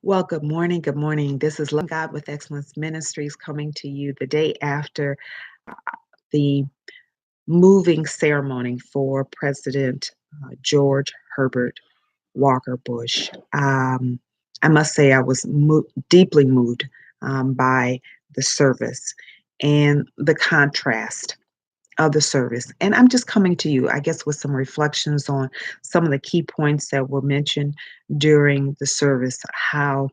Well, good morning. Good morning. This is Love God with Excellence Ministries coming to you the day after the moving ceremony for President George Herbert Walker Bush. I must say, I was deeply moved by the service and the contrast of the service. And I'm just coming to you, I guess, with some reflections on some of the key points that were mentioned during the service, how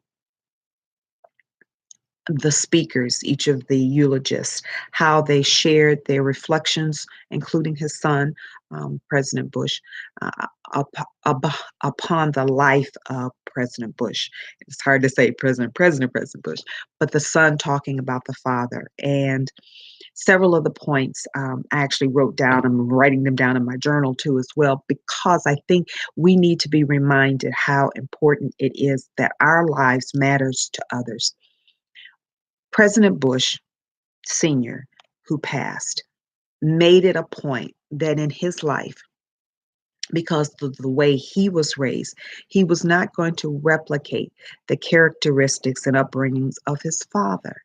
the speakers, each of the eulogists, how they shared their reflections, including his son, President Bush, uh, upon the life of President Bush. It's hard to say President Bush, but the son talking about the father. And several of the points I actually wrote down. I'm writing them down in my journal too, as well, because I think we need to be reminded how important it is that our lives matters to others. President Bush Sr., who passed, made it a point that in his life, because of the way he was raised, he was not going to replicate the characteristics and upbringings of his father.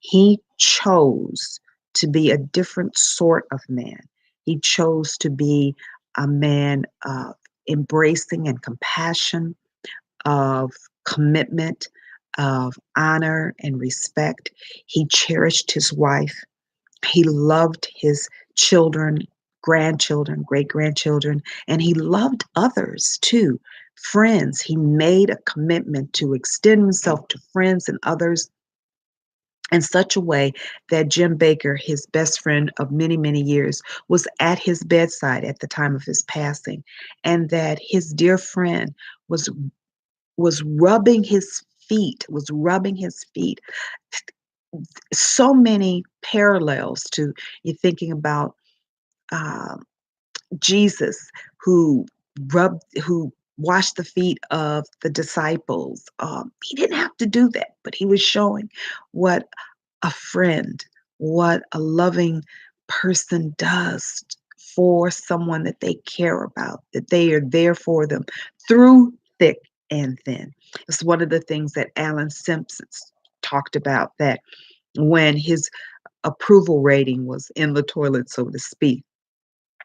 He chose to be a different sort of man. He chose to be a man of embracing and compassion, of commitment, of honor and respect. He cherished his wife. He loved his children, grandchildren, great grandchildren, and he loved others too. Friends, he made a commitment to extend himself to friends and others in such a way that Jim Baker, his best friend of many, many years, was at his bedside at the time of his passing, and that his dear friend was was rubbing his feet. So many parallels to you thinking about uh, Jesus, who who washed the feet of the disciples. He didn't have to do that, but he was showing what a friend, what a loving person does for someone that they care about, that they are there for them through thick and thin. It's one of the things that Alan Simpson talked about, that when his approval rating was in the toilet, so to speak,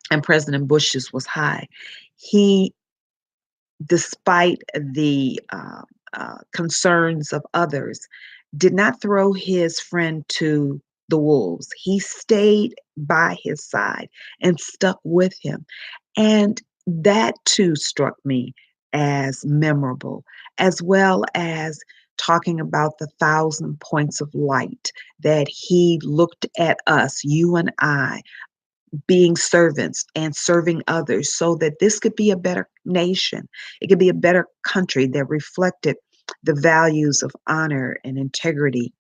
and President Bush's was high, he, despite the concerns of others, did not throw his friend to the wolves. He stayed by his side and stuck with him. And that too struck me as memorable, as well as talking about the thousand points of light that he looked at us, you and I, being servants and serving others so that this could be a better nation. It could be a better country that reflected the values of honor and integrity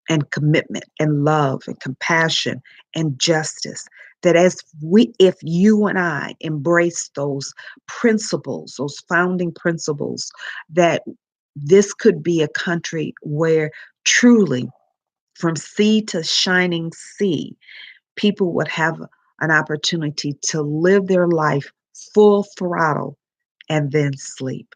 and commitment and love and compassion and justice. That if you and I embrace those principles, those founding principles, that this could be a country where truly, from sea to shining sea, people would have an opportunity to live their life full throttle and then sleep.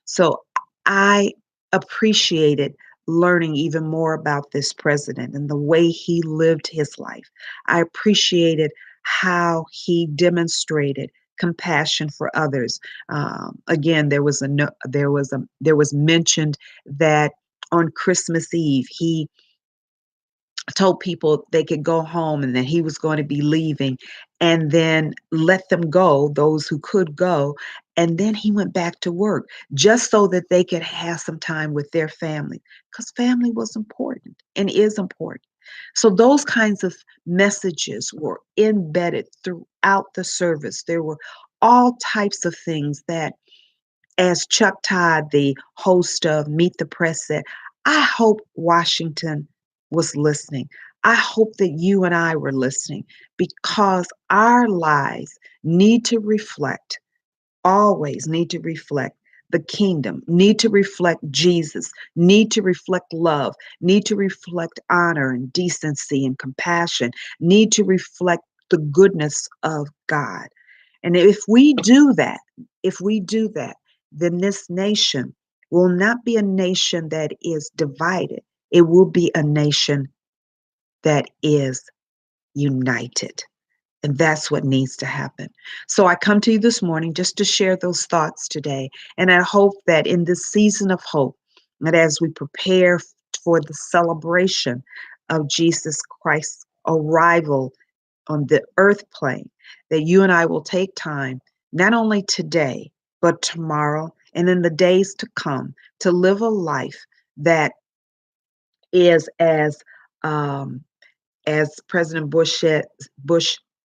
So I appreciated learning even more about this president and the way he lived his life. I appreciated how he demonstrated compassion for others. Again, there was mentioned that on Christmas Eve he told people they could go home and that he was going to be leaving, and then let them go, those who could go. And then he went back to work just so that they could have some time with their family, because family was important and is important. So those kinds of messages were embedded throughout the service. There were all types of things that, as Chuck Todd, the host of Meet the Press, said, I hope Washington was listening. I hope that you and I were listening, because our lives need to reflect, always need to reflect the kingdom, need to reflect Jesus, need to reflect love, need to reflect honor and decency and compassion, need to reflect the goodness of God. And if we do that, then this nation will not be a nation that is divided. It will be a nation that is united. And that's what needs to happen. So I come to you this morning just to share those thoughts today. And I hope that in this season of hope, that as we prepare for the celebration of Jesus Christ's arrival on the earth plane, that you and I will take time, not only today, but tomorrow and in the days to come, to live a life that is um, as President Bush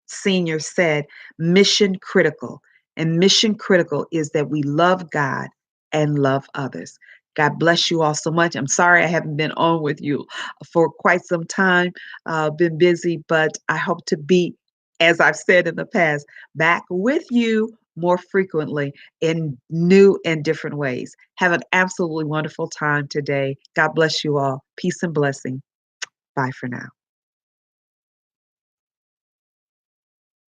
Sr. said, mission critical. And mission critical is that we love God and love others. God bless you all so much. I'm sorry I haven't been on with you for quite some time. Been busy, but I hope to be, as I've said in the past, back with you more frequently in new and different ways. Have an absolutely wonderful time today. God bless you all. Peace and blessing. Bye for now.